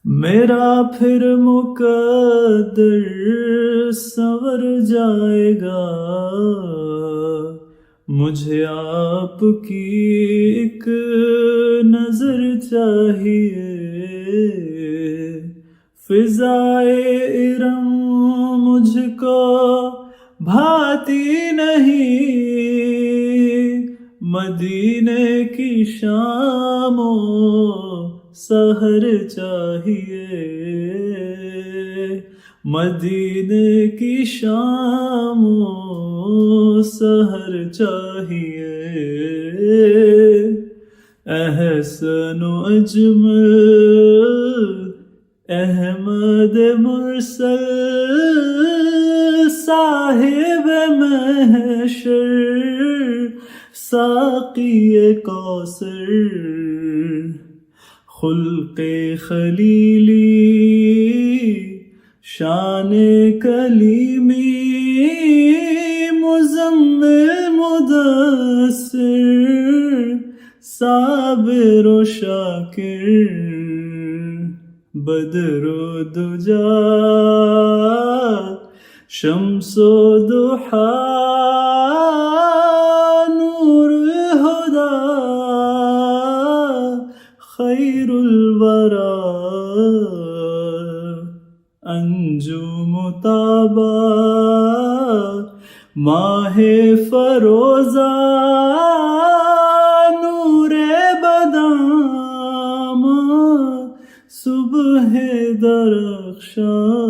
میرا پھر مقدر سنور جائے گا، مجھے آپ کی ایک نظر چاہیے۔ فضائے ارم مجھ کو بھاتی نہیں، مدینے کی شام و سحر چاہیے، مدینے کی شام و سحر چاہیے۔ احسن و اجمل احمد مرسل، صاحب محشر ساقی کوثر، خلق خلیلی شان کلیمی، مزمل مدثر صابر و شاکر، بدر و دجا شمس و ضحا، نور ہدا خیر الورا، انجم تابا ماہ فروزہ، نور بدام صبح درخشاں،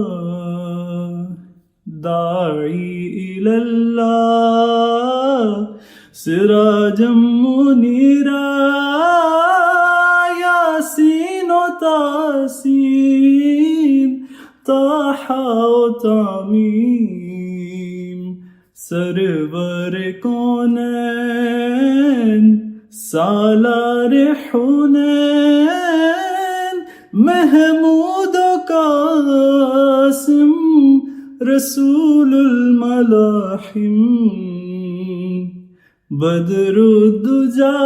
داعی اللہ سراجا منیرا، یاسین و تاسین طٰہٰ و تامیم، سرور کونین سالار حنین، محمود و قاسم رسول الملاحم، بدر الدجا